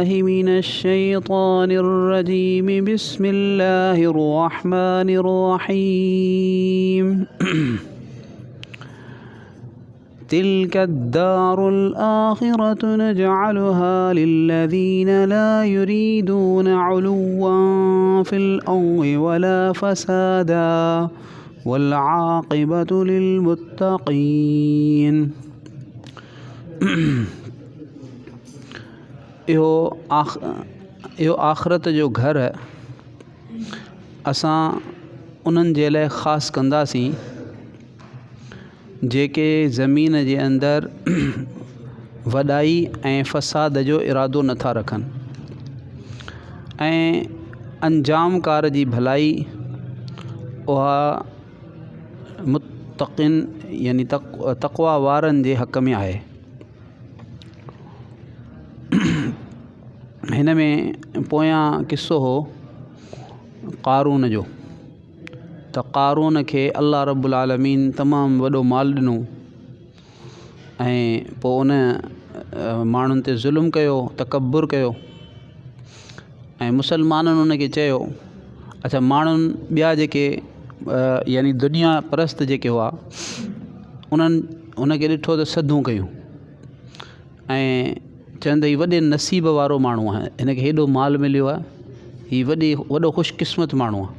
मिनश्शैतानिर्रजीम बिस्मिल्लाहिर्रहमानिर्रहीम तिल्कद्दारुल आखिरतु नजअलुहा लिल्लज़ीन ला युरीदून उलुव्वन फिल अर्दि वला फसादा वल आक़िबतु लिलमुत्तक़ीन। इहो आख़िरत जो घर असां उन्हनि जे लाइ ख़ासि कंदासीं जेके ज़मीन जे अंदरि वॾाई ऐं फ़साद जो इरादो नथा रखनि ऐं अंजाम कार जी भलाई उहा मुत्तक़िन यानी तक़वा वारनि जे हक़ में आहे। हिन में पोयां किस्सो हो क़ारून जो, त क़ारून खे अल्लाह रब्बुल आलमीन तमामु वॾो माल ॾिनो ऐं पोइ उन माण्हुनि ते ज़ुल्म कयो, तकब्बुर कयो ऐं मुसलमाननि उनखे चयो। अच्छा, माण्हुनि ॿिया जेके यानी दुनिया परस्त जेके हुआ उन्हनि उनखे ॾिठो त सदूं कयूं ऐं चवंदे ही वॾे नसीब वारो माण्हू आहे, हिनखे हेॾो माल मिलियो आहे, हीउ वॾो ख़ुशकिस्मत माण्हू आहे।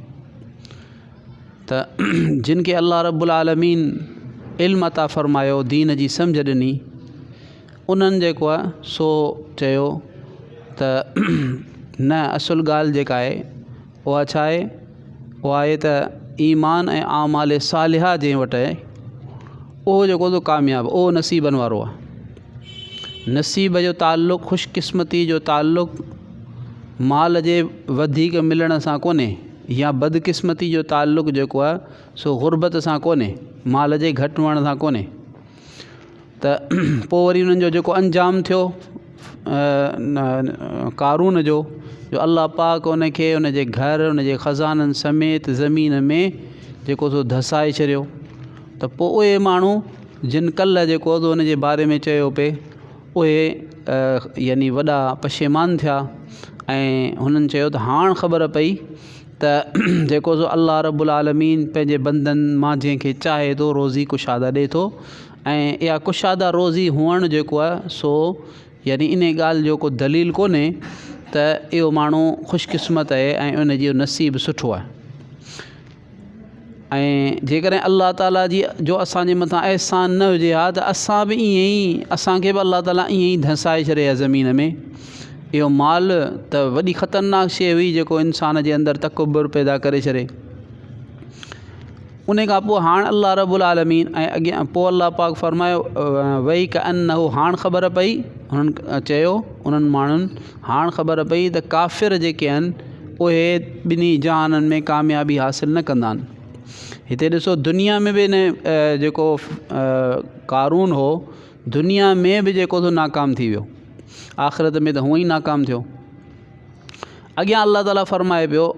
त जिन खे अल्लाह रब्बुल आलमीन इल्म अता फ़रमायो, दीन जी सम्झ ॾिनी, उन्हनि जेको आहे सो चयो त न, असुल ॻाल्हि जेका आहे उहा छा आहे, उहा आहे त ईमान ऐं आमाल सालिहा जंहिं वटि आहे उहो जेको तो कामयाबु, उहो नसीबनि वारो आहे। नसीब जो ताल्लुक़, ख़ुशकिस्मती जो ताल्लुक़ माल जे वधीक मिलण सां कोन्हे या बदकिस्मती जो ताल्लुक़ जेको आहे सो ग़ुरबत सां कोन्हे, माल जे घटि हुअण सां कोन्हे। त पोइ वरी उन्हनि जो जेको अंजाम थियो क़ारून जो अल्लाह पाक उनखे उनजे घर, उनजे ख़ज़ाननि समेत ज़मीन में जेको सो धसाए छॾियो। त पोइ उहे माण्हू जिन कल्ह जेको तो उनजे बारे में चयो पे, उहे यानी वॾा पशेमान थिया ऐं हुननि चयो त हाणे ख़बर पई त जेको सो अल्लाह रब्बुल आलमीन पंहिंजे बंदनि मां जंहिंखे चाहे थो रोज़ी कुशादा ॾिए थो ऐं इहा कुशादा रोज़ी हुअणु जेको आहे सो यानी इन ॻाल्हि जो को दलील कोन्हे त इहो माण्हू ख़ुशकिस्मत आहे ऐं उनजो नसीब सुठो आहे। ऐं जेकॾहिं अल्लाह ताला जी जो असांजे मथां अहसान न हुजे हा त असां बि ईअं ई, असांखे बि अल्लाह ताला ईअं ई धसाए छॾे हा ज़मीन में। इहो माल त वॾी ख़तरनाक शइ हुई जेको इंसान जे अंदरि तकब्बुर पैदा करे छॾे। उन खां पोइ हाणे अल्लाह रब्बुल आलमीन ऐं अॻियां पोइ अल्लाह पाक फ़रमायो वई क अनहु, हाणे ख़बर पई, हुननि चयो उन्हनि माण्हुनि, हाणे ख़बर पई त काफ़िर जेके आहिनि उहे ॿिन्ही जहाननि में कामयाबी हासिल न कंदा आहिनि। हिते ॾिसो, दुनिया में बि जेको क़ारून हो, दुनिया में बि जेको तो नाकाम थी वियो, आख़िरत में त हूअं ई नाकाम थियो। अॻियां अल्लाह ताला फ़रमाए पियो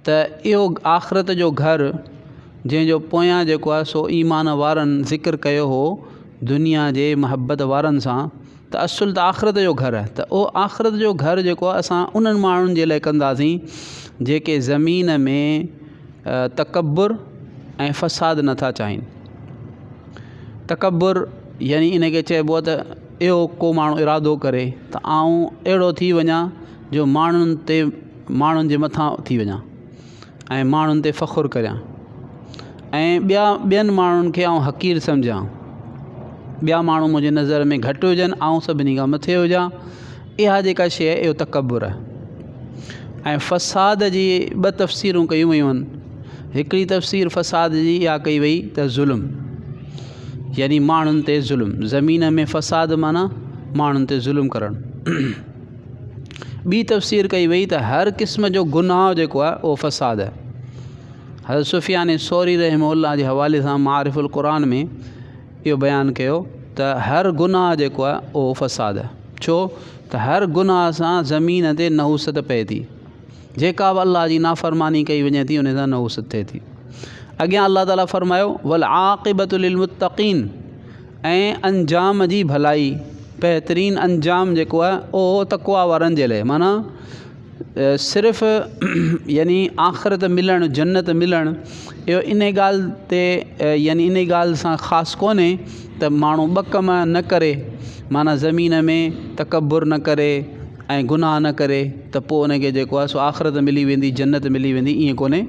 त इहो आख़िरत जो घर जंहिंजो पोयां जेको आहे सो ईमान वारनि ज़िक्र कयो हो दुनिया जे महबत वारनि सां, त असुल त आख़िरत जो घर आहे। त उहो आख़िरत जो घर जेको आहे असां उन्हनि माण्हुनि जे लाइ कंदासीं जेके ज़मीन में तकब्बुर ऐं फ़साद नथा चाहिनि। तकब्बुर यानी इनखे चइबो आहे त इहो को माण्हू इरादो करे त आऊं अहिड़ो थी वञा जो माण्हुनि जे मथां थी वञा ऐं माण्हुनि ते फ़ख़ुरु करियां ऐं ॿियनि माण्हुनि खे आऊं हक़ीर सम्झां, ॿिया माण्हू मुंहिंजे नज़र में घटि हुजनि, आऊं सभिनी खां मथे हुजां। इहा जेका शइ आहे इहो तकब्बुर आहे। ऐं फ़साद जी ॿ तफ़सीरूं कयूं वयूं आहिनि। हिकिड़ी तफ़सीर फ़साद जी इहा कई वई त ज़ुल्म, यानी माण्हुनि ते ज़ुल्म, ज़मीन में फ़साद माना माण्हुनि ते ज़ुल्म करणु। ॿी तफ़सीर कई वई त हर क़िस्म जो गुनाह जेको आहे उहो फ़साद आहे। हज़रत सुफ़ियान सौरी रहमहुल्लाह जे हवाले सां मारिफ़ुल क़ुरान में इहो बयानु कयो त हर गुनाह जेको आहे उहो फ़साद आहे। छो त हर गुनाह सां ज़मीन ते नहुसत पए थी, जेका बि अल्लाह जी नाफ़रमानी कई वञे थी उन सां नहुसत थिए थी। अॻियां अल्लाह ताला फ़रमायो वल आक़िबतु लिल मुत्तक़ीन, ऐं अंजाम जी भलाई बहितरीन अंजाम जेको आहे उहो तक़वा वारनि जे लाइ, माना सिर्फ़ यानी आख़िरत मिलणु, जन्नत मिलणु, इहो इन ॻाल्हि ते यानी इन ॻाल्हि सां ख़ासि कोन्हे त माण्हू ॿ कम न करे, माना ज़मीन में तकबुर न करे ऐं गुनाह न करे त पोइ उनखे जेको आहे सो आख़िरत मिली वेंदी, जन्नत मिली वेंदी, ईअं कोन्हे।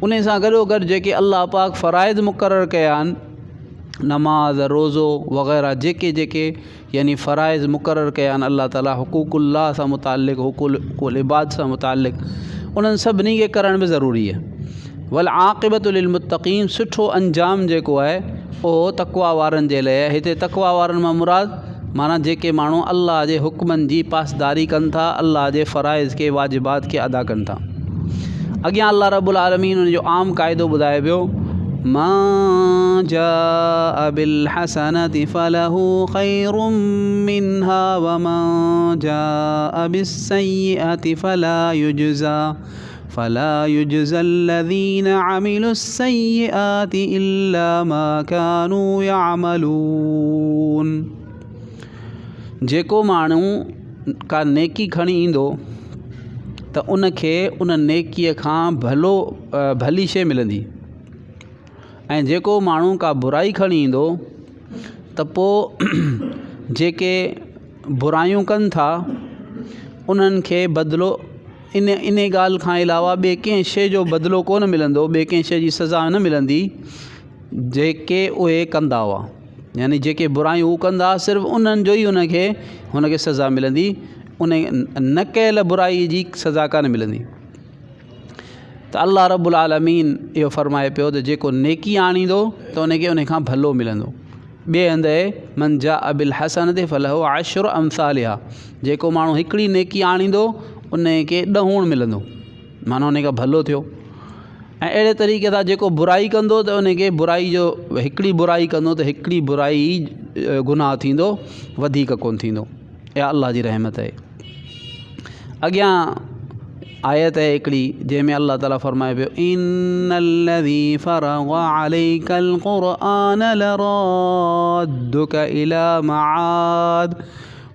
उन सां गॾोगॾु जेके अल्लाह पाक फ़राइज़ मुक़ररु कया आहिनि, नमाज़, रोज़ो वग़ैरह जेके जेके यानी फ़राइज़ मुक़ररु कया आहिनि अल्लाह ताला, हुकूकुल्लाह सां मुतालिक़, हुकूकुल इबाद सां मुतालिक़, उन्हनि सभिनी खे करण बि ज़रूरी आहे। वल आक़िबतु लिल मुत्तक़ीन, सुठो अंजाम जेको आहे उहो तक़वा वारनि जे लाइ। हिते तक़वा वारनि मां मुराद माना जेके माण्हू अल्लाह जे हुक्मनि जी पासदारी कनि था, अल्लाह जे फ़राइज़ के वाजिबात खे अदा कनि था। अॻियां अल्लाह रब्बुल आलमीन उन जो आम क़ाइदो ॿुधाए पियो, मा जाअ बिल हसनति फलहु खैरुम मिन्हा व मा जाअ बिस्सय्यिअति फला युज्ज़ा अल्लज़ीना अमिलुस्सय्यिआति इल्ला मा कानू यअमलून। जेको माण्हू का नेकी खणी ईंदो त उनखे उन नेकीअ खां भली शइ मिलंदी, ऐं जेको माण्हू का बुराई खणी ईंदो त पोइ जेके बुराइयूं कनि था उन्हनि खे बदिलो इन ॻाल्हि खां अलावा ॿिए कंहिं शइ जो बदिलो कोन मिलंदो, ॿिए कंहिं शइ जी सज़ा न मिलंदी जेके उहे कंदा हुआ। यानी जेके बुराइयूं हू कंदा सिर्फ़ु उन्हनि जो ई हुनखे सज़ा मिलंदी, उन न कयल बुराई जी सज़ा कान मिलंदी। त अल्लाह रब्बुल आलमीन इहो फ़रमाए पियो त जेको नेकी आणींदो त उनखे उन खां भलो मिलंदो। ॿिए हंधि मन जाअ बिल हसनति फलहु अशरु अमसालिहा, जेको माण्हू हिकिड़ी नेकी आणींदो उनखे 10 मिलंदो, माना उन खां भलो थियो। ऐं अहिड़े तरीक़े सां जेको बुराई कंदो त उनखे बुराई जो, हिकिड़ी बुराई कंदो त हिकिड़ी बुराई गुनाह थींदो, वधीक कोन थींदो। इहा अल्लाह जी रहमत आहे। अॻियां आयत आहे हिकिड़ी जंहिंमें अल्लाह ताला फ़रमाए पियो, इन्नल्लज़ी फ़रज़ अलैकल क़ुरआन लराद्दुक इला मआद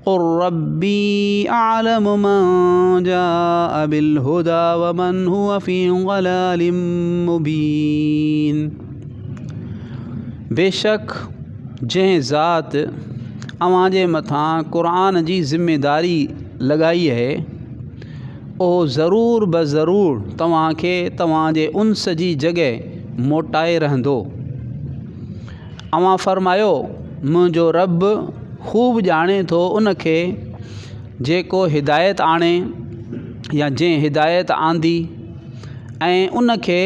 क़ुल रब्बी अअलमु मन जाअ बिल हुदा व मन हुवा फ़ी ज़लालिम मुबीन। बेशक जंहिं ज़ात अव्हां जे मथां क़ुरान जी ज़िम्मेदारी लॻाई आहे उहो ज़रूर ब ज़रूर तव्हांखे तव्हांजे उन्स जी जॻह मोटाए रहंदो। अव्हां फ़रमायो, मुंहिंजो रब ख़ूब ॼाणे थो उनखे जेको हिदायत आणे या जंहिं हिदायत आंदी, ऐं उनखे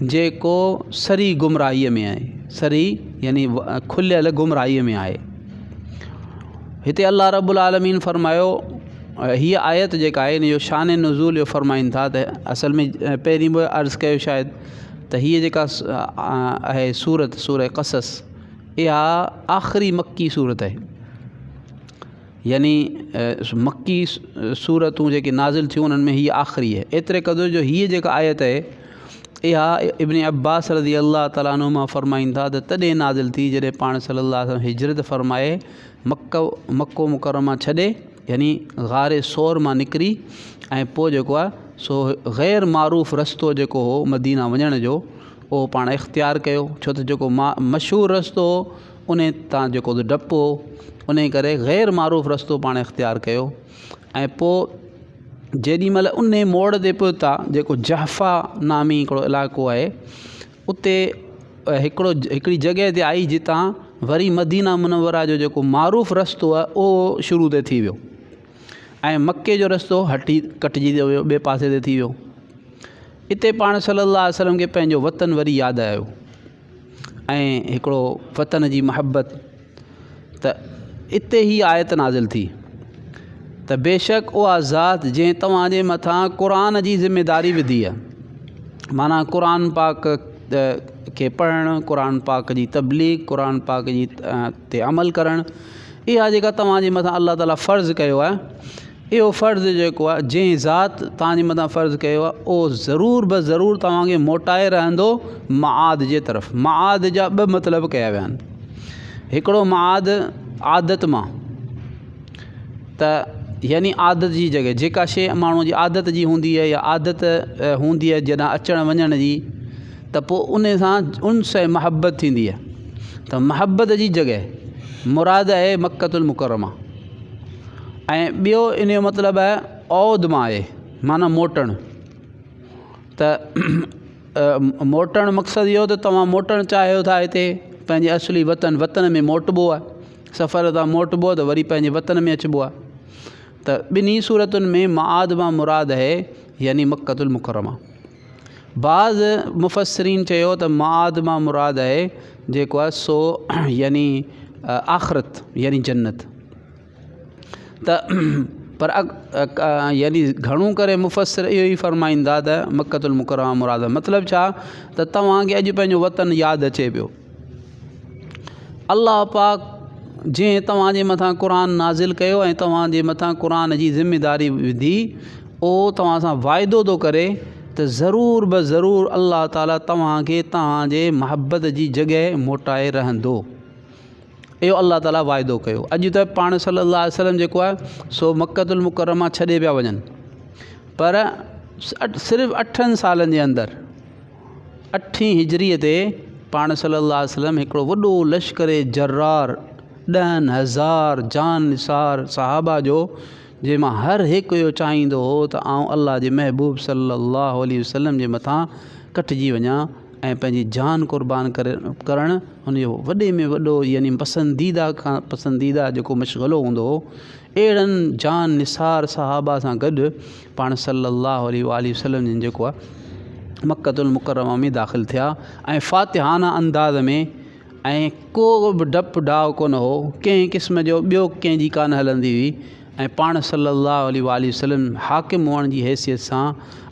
जेको सरी गुमराहीअ में आहे, सरी यानी खुलियल गुमराहीअ में आहे। हिते अल्लाह रब्बुल आलमीन फ़रमायो, हीअ आयत जेका आहे इन जो शान नुज़ूल जो फ़रमाइनि था त असल में पहिरीं बि अर्ज़ु कयो शायदि त हीअ जेका आहे सूरह क़सस, इहा आख़िरी मक्की सूरत आहे। यानी मक्की सूरतूं जेके नाज़िल थियूं उन्हनि में हीअ आख़िरी आहे। एतिरे क़दुरु जो हीअ जेका आयत आहे इहा इब्न अब्बास रज़ी अल्लाह ताला अन्हुमा फ़रमाइनि था त तॾहिं नाज़िल थी जॾहिं पाण सल्लल्लाहु अलैहि वसल्लम हिजरत फ़रमाए मक्को मुकरमा छॾे, यानी ग़ारे सौर मां निकिरी, ऐं पोइ जेको आहे सो ग़ैर मारूफ़ रस्तो जेको हो मदीना वञण जो उहो पाण इख़्तियार कयो। छो त जेको मशहूरु रस्तो हो उन तां जेको डपु हो, उन करे ग़ैर मारूफ़ रस्तो पाण इख़्तियार कयो। ऐं पोइ जेॾी महिल उन मोड़ ते पहुता, जेको जहफ़ा नामी हिकिड़ो इलाइक़ो आहे, उते हिकिड़ी जॻह ते आई जितां वरी मदीना मुनव्वरा जो जेको मारूफ़ रस्तो आहे उहो शुरू ते थी वियो, ऐं मके जो रस्तो कटिजी वियो, ॿिए पासे ते थी वियो। इते पाण सल्लल्लाहु अलैहि वसल्लम खे पंहिंजो वतन वरी यादि आयो ऐं हिकिड़ो वतन जी महबत, त इते ही आयत नाज़िल थी त बेशक उहा ज़ात जंहिं तव्हांजे मथां क़ुरान जी ज़िम्मेदारी विधी आहे, माना क़ुरान पाक के पढ़णु, क़ुरान पाक जी तबलीग, क़ुरान पाक जी ते अमल करणु, इहा जेका तव्हांजे मथां अल्लाह ताला फ़र्ज़ु कयो आहे, इहो फ़र्ज़ु जेको आहे जंहिं ज़ात तव्हांजे मथां फ़र्ज़ु कयो आहे उहो ज़रूर ब ज़रूर तव्हांखे मोटाए रहंदो मआद जे तरफ़। मआद जा 2 मतिलब कया विया आहिनि। हिकिड़ो मआद आदत मां, त यानी आदत जी जॻह जेका शइ माण्हू जी आदत जी हूंदी आहे या आदत हूंदी आहे जॾहिं अचण वञण जी, त पोइ उन सां उन सां महबत थींदी आहे। त महबत जी जॻह मुराद आहे मक्कतुल मुकरमा। ऐं ॿियो इन जो मतिलबु आहे औद मां आहे, माना मोटणु। त मोटणु मक़सदु इहो त तव्हां मोटणु चाहियो था हिते पंहिंजे असली वतन में मोटिबो आहे, सफ़र तां मोटिबो त वरी पंहिंजे वतन में अचिबो आहे। त ॿिन्ही सूरतुनि में मआद मां मुराद आहे यानी मक्कतुल मुकरमा। बाज़ मुफ़स्सिरीन चयो त मआद मां मुराद आहे जेको आहे सो यानी आख़िरत यानी जन्नत। त पर यानी घणो करे मुफ़स्सिर इहो ई फ़रमाईंदा त मक्कतुल मुकरमा मुराद आहे। मतिलबु छा त तव्हांखे अॼु पंहिंजो वतन यादि अचे पियो। अल्लाह पाक जंहिं तव्हांजे मथां क़ुर नाज़िल कयो ऐं तव्हांजे मथां क़ुर जी ज़िमेदारी विधी, उहो तव्हां सां वाइदो थो करे त ज़रूर ब ज़रूर अल्लाह ताला तव्हांखे तव्हांजे महबत जी जॻह मोटाए रहंदो। इहो अल्लाह ताला वाइदो कयो। अॼु त पाण सल्लल्लाहु अलैहि वसल्लम जेको आहे सो मक्कतुल मुकरमा छॾे पिया वञनि, पर सिर्फ़ु 8 सालनि जे अंदरि 8 हिजरीअ ते पाण सल्लल्लाहु अलैहि वसल्लम हिकिड़ो वॾो लश्कर जर्रार 10,000 जान निसार सहाबा जो, जंहिंमां हर हिकु इहो चाहींदो हो त आउं अल्लाह जे महबूब सल्लल्लाहु अलैहि वसल्लम जे मथां कटिजी वञा ऐं पंहिंजी जान क़ुर्बान करणु हुनजो वॾे में वॾो यानी पसंदीदा खां पसंदीदा जेको मशग़लो हूंदो हो। अहिड़नि जान निसार सहाबा सां गॾु पाण सल्लल्लाहु अलैहि वसल्लम जिन जेको आहे मक्कतुल मुकरमा में दाख़िल थिया ऐं फ़ातिहाना अंदाज़ में, ऐं को बि डपु डाव कोन हो, कंहिं क़िस्म जो ॿियो कंहिंजी कान हलंदी हुई। ऐं पाण सल्लल्लाहु अलैहि वसल्लम हाकिम हुअण जी हैसियत सां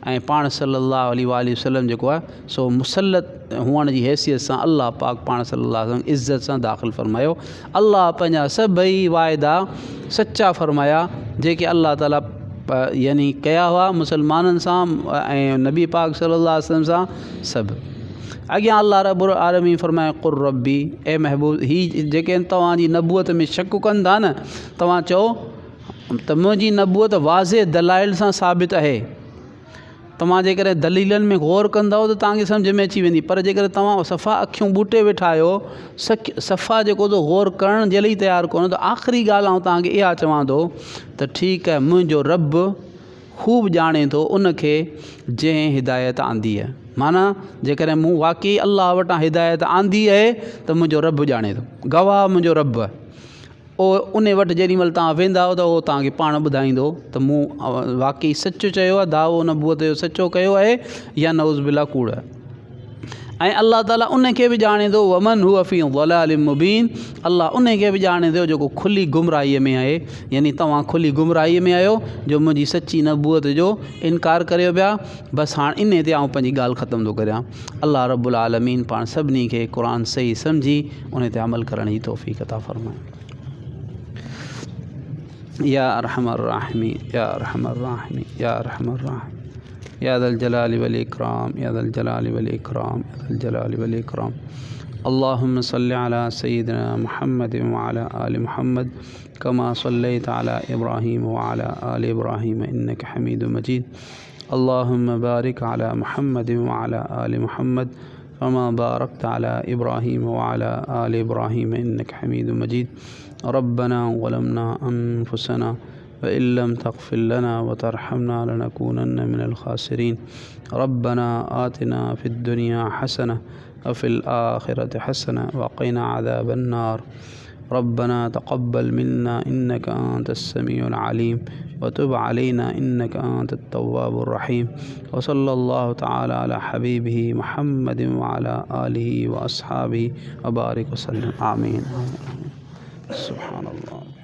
ऐं पाण सल्लल्लाहु अलैहि वसल्लम जेको आहे सो मुसलत हुअण जी हैसियत सां अल्लाह पाक पाण सल्लल्लाहु अलैहि वसल्लम इज़्ज़त सां दाख़िल फ़रमायो। अल्लाह पंहिंजा सभई वाइदा सचा फ़रमाया जेके अल्लाह ताला यानी कया हुआ मुसलमाननि सां ऐं नबी पाक सल्लल्लाहु अलैहि वसल्लम सां सभु। अॻियां अल्लाह रब्बुल आलमीन फ़रमाए क़ुर रब्बी, ए महबूब, ही जेके तव्हांजी नबूअत में शक कनि था न, तव्हां चओ त मुंहिंजी नबूअत वाज़े दलाइल सां साबित आहे। तव्हां जेकर दलीलनि में गौर कंदव त तव्हांखे सम्झ में अची वेंदी, पर जेकर तव्हां सफ़ा अखियूं ॿूटे वेठा आहियो, सफ़ा जेको तो गौर करण जे लाइ तयारु कोन, त आख़िरी ॻाल्हि आउं तव्हांखे इहा चवां थो त ठीकु आहे, मुंहिंजो रब ख़ूब ॼाणे थो उनखे जंहिं हिदायत आंदी आहे। माना जेकॾहिं मूं वाक़ई अल्लाह वटां हिदायत आंदी आहे त मुंहिंजो रब ॼाणे थो, गवाह मुंहिंजो रब आहे। उन वटि जेॾी महिल तव्हां वेंदा त उहो तव्हांखे पाण ॿुधाईंदो त मूं वाक़ई सचु चयो आहे, दावो नबूअत जो सचो कयो आहे या नऊज़ बिल्ला कूड़ आहे। ऐं अल्लाह ताला उनखे बि ॼाणे थो वमन हुआ फ़ी ज़लालिम मुबीन, अल्लाह उनखे बि ॼाणे थो जेको खुली गुमराहीअ में आहे। यानी तव्हां खुली गुमराहीअ में आहियो जो मुंहिंजी सची नबूअत जो इनकार करियो पिया। बसि हाणे इन ते आउं पंहिंजी ॻाल्हि ख़तमु थो करियां। अल्लाह रब्बुल आलमीन पाण सभिनी खे क़ुर सही सम्झी उन ते अमल करण जी तौफ़ीक़ अता फ़रमाए। या अरहमर राहिमीन, या अरहमर राहिमीन, या अरहमर राहिमीन, या ज़ल जलालि वल इकराम, या ज़ल जलालि वल इकराम, या ज़ल जलालि वल इकराम। अल्लाहुम्मा सल्लि अला सय्यिदिना मुहम्मद व अला आलि मुहम्मद कमा सल्लैता अला इब्राहीम व अला आलि इब्राहीम इन्नका हमीदुम मजीद। अल्लाहुम्मा बारिक अला मुहम्मद व अला आलि मुहम्मद कमा बारकता अला इब्राहीम व अला आलि इब्राहीम इन्नका हमीदुम मजीद। रब्बना ज़लमना अनफुसना व इल्लम तग़फिर लना व तरहमना लनकूनन्न मिनल ख़ासिरीन। रब्बना आतिना फ़िद दुनिया हसना व फ़िल आखिरति हसना व क़िना अज़ाबन नार। रब्बना तक़ब्बल मिन्ना इन्नका अंतस समीउल अलीम व तुब अलैना इन्नका अंतत तव्वाबुर रहीम। व सल्लल्लाहु तआला अला हबीबिही मुहम्मदिन व अला आलिहि व अस्हाबिहि व बारिक व सल्लम। आमीन। सुभान अल्लाह।